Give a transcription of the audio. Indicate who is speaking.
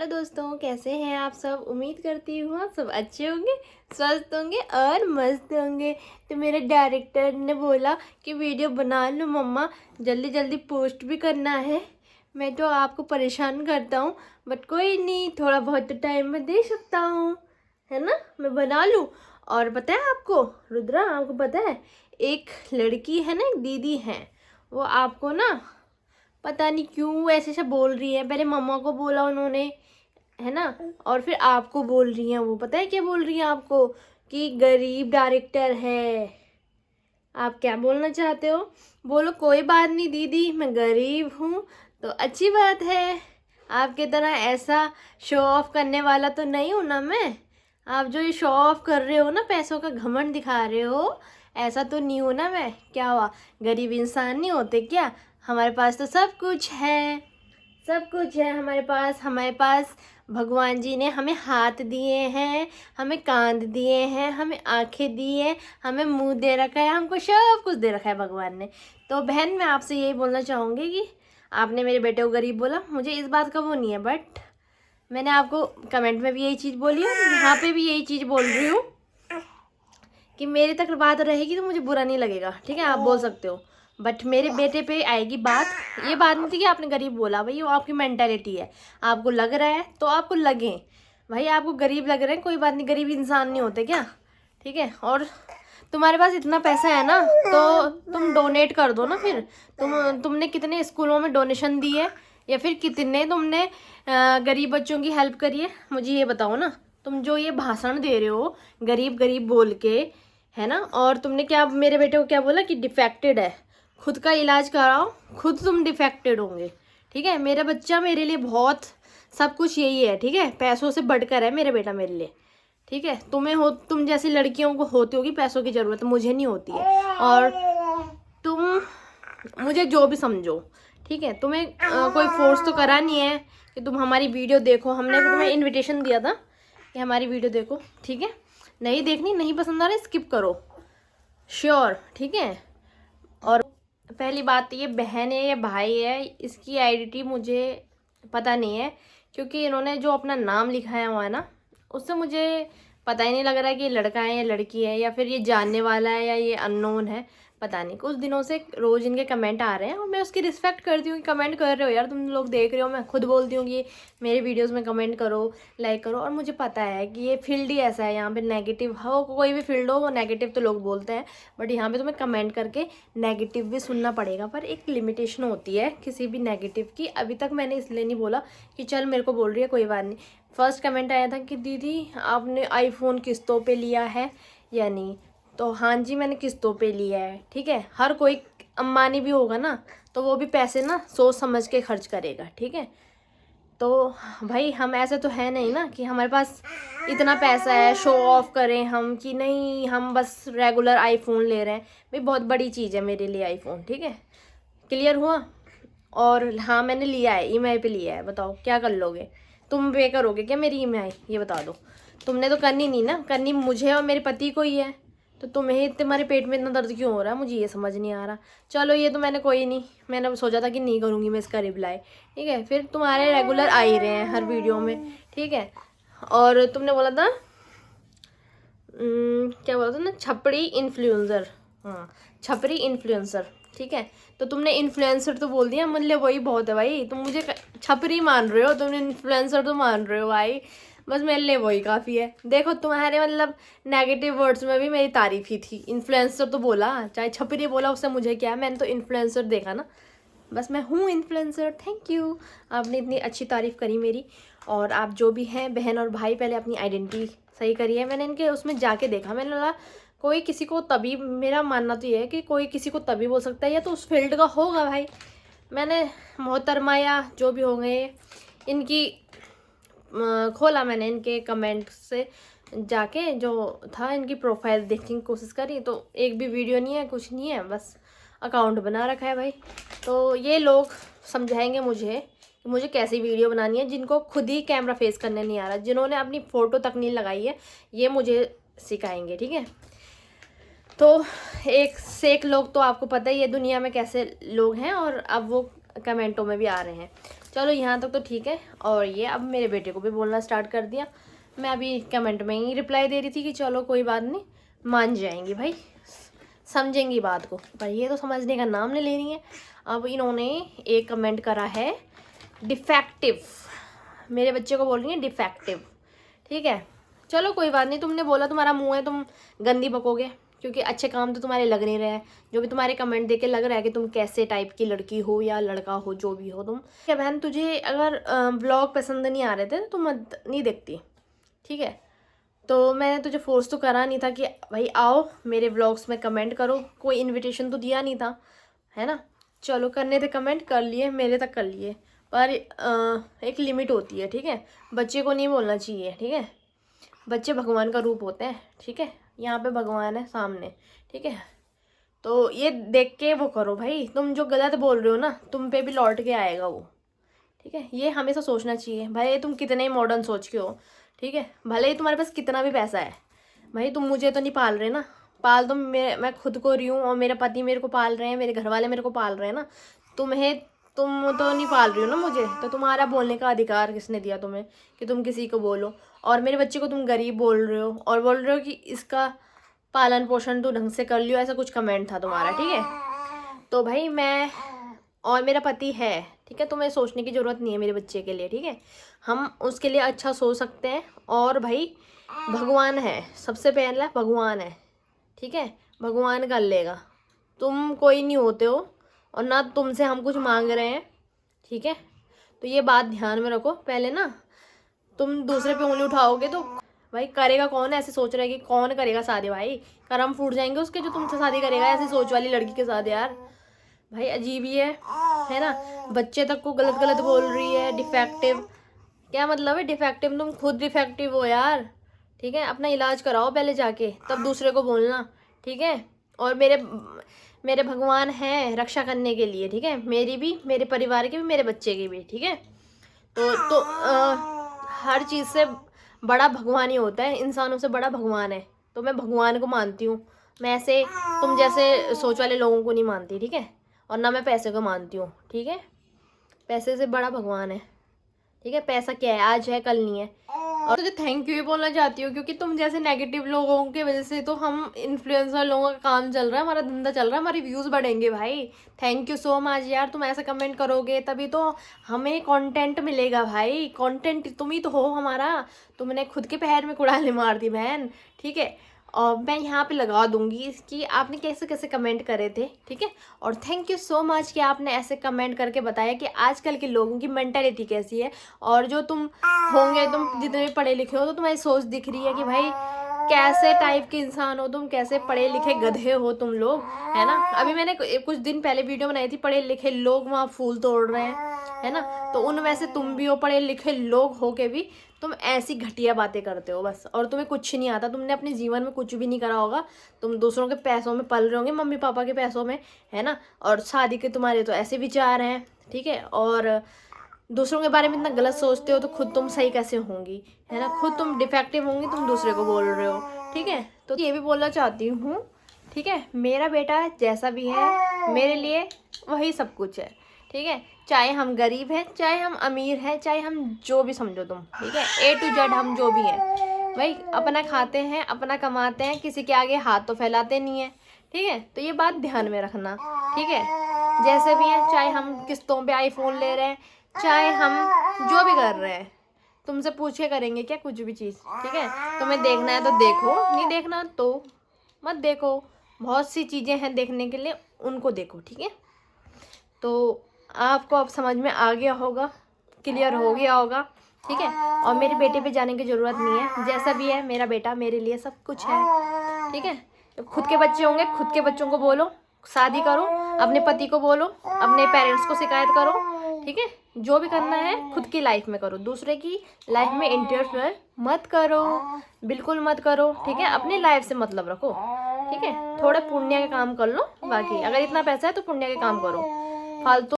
Speaker 1: Hello दोस्तों, कैसे हैं आप सब। उम्मीद करती हूँ आप सब अच्छे होंगे, स्वस्थ होंगे और मस्त होंगे। तो मेरे डायरेक्टर ने बोला कि वीडियो बना लो मम्मा, जल्दी जल्दी पोस्ट भी करना है। मैं तो आपको परेशान करता हूँ, बट कोई नहीं, थोड़ा बहुत तो टाइम मैं दे सकता हूँ, है ना। मैं बना लूँ। और पता है आपको रुद्रा, आपको पता है एक लड़की है ना, एक दीदी है, वो आपको ना पता नहीं क्यों ऐसे से बोल रही है। पहले मम्मा को बोला उन्होंने, है ना, और फिर आपको बोल रही हैं। वो पता है क्या बोल रही हैं आपको, कि गरीब डायरेक्टर है। आप क्या बोलना चाहते हो? बोलो कोई बात नहीं दीदी, मैं गरीब हूँ तो अच्छी बात है। आपकी तरह ऐसा शो ऑफ करने वाला तो नहीं हूँ ना मैं। आप जो ये शो ऑफ कर रहे हो ना, पैसों का घमंड दिखा रहे हो, ऐसा तो नहीं हूँ ना मैं। क्या हुआ, गरीब इंसान नहीं होते क्या? हमारे पास तो सब कुछ है, सब कुछ है हमारे पास भगवान जी ने हमें हाथ दिए हैं, हमें कान दिए हैं, हमें आंखें दी हैं, हमें मुंह दे रखा है, हमको सब कुछ दे रखा है भगवान ने। तो बहन, मैं आपसे यही बोलना चाहूँगी कि आपने मेरे बेटे को गरीब बोला, मुझे इस बात का वो नहीं है, बट मैंने आपको कमेंट में भी यही चीज़ बोली है, यहाँ पे भी यही चीज़ बोल रही हूँ कि मेरे तक बात रहेगी तो मुझे बुरा नहीं लगेगा, ठीक है। आप बोल सकते हो, बट मेरे बेटे पे आएगी बात। ये बात नहीं थी कि आपने गरीब बोला, भाई वो आपकी मेंटालिटी है। आपको लग रहा है तो आपको लगे, भाई आपको गरीब लग रहे हैं, कोई बात नहीं, गरीब इंसान नहीं होते क्या, ठीक है। और तुम्हारे पास इतना पैसा है ना, तो तुम डोनेट कर दो ना फिर। तुमने कितने स्कूलों में डोनेशन दी है, या फिर कितने तुमने गरीब बच्चों की हेल्प करी है, मुझे ये बताओ ना। तुम जो ये भाषण दे रहे हो गरीब गरीब बोल के, है ना, और तुमने क्या मेरे बेटे को क्या बोला कि डिफेक्टेड है, खुद का इलाज कराओ, खुद तुम डिफेक्टेड होंगे, ठीक है। मेरा बच्चा मेरे लिए बहुत सब कुछ यही है, ठीक है, पैसों से बढ़कर है मेरा बेटा मेरे लिए, ठीक है। तुम जैसी लड़कियों को होती होगी पैसों की ज़रूरत, मुझे नहीं होती है। और तुम मुझे जो भी समझो, ठीक है, तुम्हें कोई फोर्स तो करा नहीं है कि तुम हमारी वीडियो देखो। हमने तुम्हें इनविटेशन दिया था कि हमारी वीडियो देखो, ठीक है। नहीं देखनी, नहीं पसंद आ रहा है, स्किप करो, श्योर, ठीक है। और पहली बात, ये बहन है या भाई है, इसकी आइडेंटिटी मुझे पता नहीं है, क्योंकि इन्होंने जो अपना नाम लिखाया हुआ है ना, उससे मुझे पता ही नहीं लग रहा है कि ये लड़का है या लड़की है, या फिर ये जानने वाला है या ये अननोन है। पता नहीं, कुछ दिनों से रोज़ इनके कमेंट आ रहे हैं और मैं उसकी रिस्पेक्ट करती हूँ कि कमेंट कर रहे हो यार, तुम लोग देख रहे हो। मैं खुद बोलती हूँ कि मेरे वीडियोस में कमेंट करो, लाइक करो। और मुझे पता है कि ये फील्ड ही ऐसा है, यहाँ पे नेगेटिव हो, कोई भी फील्ड हो वो नेगेटिव तो लोग बोलते हैं, बट यहाँ पे तुम्हें कमेंट करके नेगेटिव भी सुनना पड़ेगा। पर एक लिमिटेशन होती है किसी भी नेगेटिव की। अभी तक मैंने इसलिए नहीं बोला कि चल मेरे को बोल रही है कोई बात नहीं। फर्स्ट कमेंट आया था कि दीदी आपने आईफोन किस्तों पे लिया है या नहीं, तो हाँ जी मैंने किस्तों पे लिया है, ठीक है। हर कोई अंबानी भी होगा ना, तो वो भी पैसे ना सोच समझ के खर्च करेगा, ठीक है। तो भाई हम ऐसे तो है नहीं ना कि हमारे पास इतना पैसा है, शो ऑफ करें हम कि नहीं, हम बस रेगुलर आईफोन ले रहे हैं। भाई बहुत बड़ी चीज़ है मेरे लिए आईफोन, ठीक है, क्लियर हुआ। और हाँ मैंने लिया है, ईएमआई पे लिया है। बताओ क्या कर लोगे, तुम पे करोगे क्या मेरी ईएमआई, ये बता दो। तुमने तो करनी नहीं ना, करनी मुझे और मेरे पति को ही है, तो तुम्हें तुम्हारे पेट में इतना दर्द क्यों हो रहा है, मुझे ये समझ नहीं आ रहा। चलो ये तो मैंने कोई नहीं, मैंने सोचा था कि नहीं करूँगी मैं इसका रिप्लाई, ठीक है। फिर तुम्हारे रेगुलर आ ही रहे हैं हर वीडियो में, ठीक है। और तुमने बोला था क्या बोला था ना, छपड़ी इन्फ्लुएंसर, हाँ छपरी इन्फ्लुएंसर, ठीक है। तो तुमने इन्फ्लुएंसर तो बोल दिया, मुझे वही बहुत है भाई। तुम मुझे छपरी मान रहे हो, तुमने इन्फ्लुएंसर तो मान रहे हो भाई, बस मेरे लिए वही काफ़ी है। देखो तुम्हारे मतलब नेगेटिव वर्ड्स में भी मेरी तारीफ ही थी। इन्फ्लुएंसर तो बोला, चाहे छपरी बोला, उससे मुझे क्या, मैंने तो इन्फ्लुएंसर देखा ना, बस मैं हूँ इन्फ्लुएंसर। थैंक यू, आपने इतनी अच्छी तारीफ़ करी मेरी। और आप जो भी हैं बहन और भाई, पहले अपनी आइडेंटिटी सही करी है। मैंने इनके उसमें जाके देखा, मैंने बोला कोई किसी को तभी, मेरा मानना तो ये है कि कोई किसी को तभी बोल सकता है या तो उस फील्ड का होगा भाई। मैंने मोहतरमा या जो भी होंगे इनकी खोला, मैंने इनके कमेंट से जाके जो था इनकी प्रोफाइल देखने की कोशिश करी, तो एक भी वीडियो नहीं है, कुछ नहीं है, बस अकाउंट बना रखा है भाई। तो ये लोग समझाएंगे मुझे कि मुझे कैसी वीडियो बनानी है, जिनको खुद ही कैमरा फेस करने नहीं आ रहा, जिन्होंने अपनी फ़ोटो तक नहीं लगाई है, ये मुझे सिखाएंगे, ठीक है। तो एक से एक लोग, तो आपको पता ही है दुनिया में कैसे लोग हैं, और अब वो कमेंटों में भी आ रहे हैं। चलो यहाँ तक तो ठीक है। और ये अब मेरे बेटे को भी बोलना स्टार्ट कर दिया। मैं अभी कमेंट में ही रिप्लाई दे रही थी कि चलो कोई बात नहीं, मान जाएंगी भाई, समझेंगी बात को, पर ये तो समझने का नाम नहीं ले रही है। अब इन्होंने एक कमेंट करा है डिफेक्टिव, मेरे बच्चे को बोल रही है डिफेक्टिव। ठीक है, चलो कोई बात नहीं, तुमने बोला, तुम्हारा मुंह है, तुम गंदी बकोगे, क्योंकि अच्छे काम तो तुम्हारे लग नहीं रहे हैं। जो भी तुम्हारे कमेंट देके लग रहा है कि तुम कैसे टाइप की लड़की हो या लड़का हो, जो भी हो तुम। क्या बहन, तुझे अगर व्लॉग पसंद नहीं आ रहे थे तो तुम नहीं देखती, ठीक है। तो मैंने तुझे फोर्स तो करा नहीं था कि भाई आओ मेरे व्लॉग्स में कमेंट करो, कोई इन्विटेशन तो दिया नहीं था, है ना। चलो करने थे कमेंट, कर लिए, मेरे तक कर लिए, पर एक लिमिट होती है, ठीक है। बच्चे को नहीं बोलना चाहिए, ठीक है। बच्चे भगवान का रूप होते हैं, ठीक है। यहाँ पे भगवान है सामने, ठीक है। तो ये देख के वो करो भाई, तुम जो गलत बोल रहे हो ना, तुम पे भी लौट के आएगा वो, ठीक है। ये हमेशा सोचना चाहिए भाई, तुम कितने ही मॉडर्न सोच के हो, ठीक है। भले ही तुम्हारे पास कितना भी पैसा है भाई, तुम मुझे तो नहीं पाल रहे ना, पाल तो मैं खुद को रही हूँ, और मेरा पति मेरे को पाल रहे हैं, मेरे घर वाले मेरे को पाल रहे हैं ना। तुम तो नहीं पाल रही हो ना मुझे, तो तुम्हारा बोलने का अधिकार किसने दिया तुम्हें कि तुम किसी को बोलो। और मेरे बच्चे को तुम गरीब बोल रहे हो, और बोल रहे हो कि इसका पालन पोषण तो ढंग से कर लियो, ऐसा कुछ कमेंट था तुम्हारा, ठीक है। तो भाई मैं और मेरा पति है, ठीक है, तुम्हें सोचने की ज़रूरत नहीं है मेरे बच्चे के लिए, ठीक है। हम उसके लिए अच्छा सोच सकते हैं। और भाई भगवान है, सबसे पहला भगवान है, ठीक है। भगवान कर लेगा, तुम कोई नहीं होते हो, और ना तुमसे हम कुछ मांग रहे हैं, ठीक है। तो ये बात ध्यान में रखो। पहले ना तुम दूसरे पे उंगली उठाओगे तो भाई करेगा कौन, ऐसे सोच रहे कि कौन करेगा शादी, भाई कर्म फूट जाएंगे उसके जो तुमसे शादी करेगा ऐसी सोच वाली लड़की के साथ। यार भाई अजीब ही है ना। बच्चे तक को गलत गलत बोल रही है डिफेक्टिव, क्या मतलब है डिफेक्टिव, तुम खुद डिफेक्टिव हो यार, ठीक है। अपना इलाज कराओ पहले जाके, तब दूसरे को बोलना, ठीक है। और मेरे भगवान हैं रक्षा करने के लिए, ठीक है, मेरी भी, मेरे परिवार की भी, मेरे बच्चे की भी, ठीक है। तो हर चीज़ से बड़ा भगवान ही होता है, इंसानों से बड़ा भगवान है। तो मैं भगवान को मानती हूँ, मैं ऐसे तुम जैसे सोच वाले लोगों को नहीं मानती, ठीक है। और ना मैं पैसे को मानती हूँ, ठीक है। पैसे से बड़ा भगवान है, ठीक है। पैसा क्या है, आज है कल नहीं है। और तुझे थैंक यू ही बोलना चाहती हूँ, क्योंकि तुम जैसे नेगेटिव लोगों की वजह से तो हम इन्फ्लुएंसर लोगों का काम चल रहा है, हमारा धंधा चल रहा है, हमारे व्यूज़ बढ़ेंगे भाई। थैंक यू सो मच यार, तुम ऐसा कमेंट करोगे तभी तो हमें कंटेंट मिलेगा भाई। कंटेंट तुम ही तो हो हमारा। तुमने खुद के पैर में कुड़ाले मार दी बहन, ठीक है। और मैं यहाँ पे लगा दूंगी कि आपने कैसे कैसे कमेंट करे थे, ठीक है। और थैंक यू सो मच कि आपने ऐसे कमेंट करके बताया कि आजकल के लोगों की मेंटालिटी कैसी है। और जो तुम होंगे, तुम जितने भी पढ़े लिखे हो, तो तुम्हारी सोच दिख रही है कि भाई कैसे टाइप के इंसान हो तुम, कैसे पढ़े लिखे गधे हो तुम लोग, है ना। अभी मैंने कुछ दिन पहले वीडियो बनाई थी, पढ़े लिखे लोग वहाँ फूल तोड़ रहे हैं, है ना। तो उनमें से तुम भी हो, पढ़े लिखे लोग हो के भी तुम ऐसी घटिया बातें करते हो बस। और तुम्हें कुछ नहीं आता, तुमने अपने जीवन में कुछ भी नहीं करा होगा, तुम दूसरों के पैसों में पल रहे होंगे, मम्मी पापा के पैसों में, है ना। और शादी के तुम्हारे तो ऐसे विचार हैं, ठीक है। और दूसरों के बारे में इतना गलत सोचते हो तो खुद तुम सही कैसे होंगी, है ना। खुद तुम डिफेक्टिव होंगी, तुम दूसरे को बोल रहे हो, ठीक है। तो ये भी बोलना चाहती हूँ, ठीक है, मेरा बेटा जैसा भी है मेरे लिए वही सब कुछ है, ठीक है। चाहे हम गरीब हैं, चाहे हम अमीर हैं, चाहे हम जो भी समझो तुम, ठीक है। A to Z हम जो भी हैं भाई, अपना खाते हैं, अपना कमाते हैं, किसी के आगे हाथ तो फैलाते नहीं है, ठीक है। तो ये बात ध्यान में रखना, ठीक है। जैसे भी हैं, चाहे हम किस्तों पे आईफोन ले रहे हैं, चाहे हम जो भी कर रहे हैं, तुमसे पूछे करेंगे क्या कुछ भी चीज़, ठीक है। तुम्हें देखना है तो देखो, नहीं देखना तो मत देखो। बहुत सी चीज़ें हैं देखने के लिए, उनको देखो, ठीक है। तो आपको अब समझ में आ गया होगा, क्लियर हो गया होगा, ठीक है। और मेरे बेटे पे जाने की ज़रूरत नहीं है, जैसा भी है मेरा बेटा मेरे लिए सब कुछ है, ठीक है। तो खुद के बच्चे होंगे, खुद के बच्चों को बोलो शादी करो, अपने पति को बोलो, अपने पेरेंट्स को शिकायत करो, ठीक है। जो भी करना है खुद की लाइफ में करो, दूसरे की लाइफ में इंटरफेयर मत करो, बिल्कुल मत करो, ठीक है। अपनी लाइफ से मतलब रखो, ठीक है। थोड़े पुण्य के काम कर लो, बाकी अगर इतना पैसा है तो पुण्य के काम करो, फालतू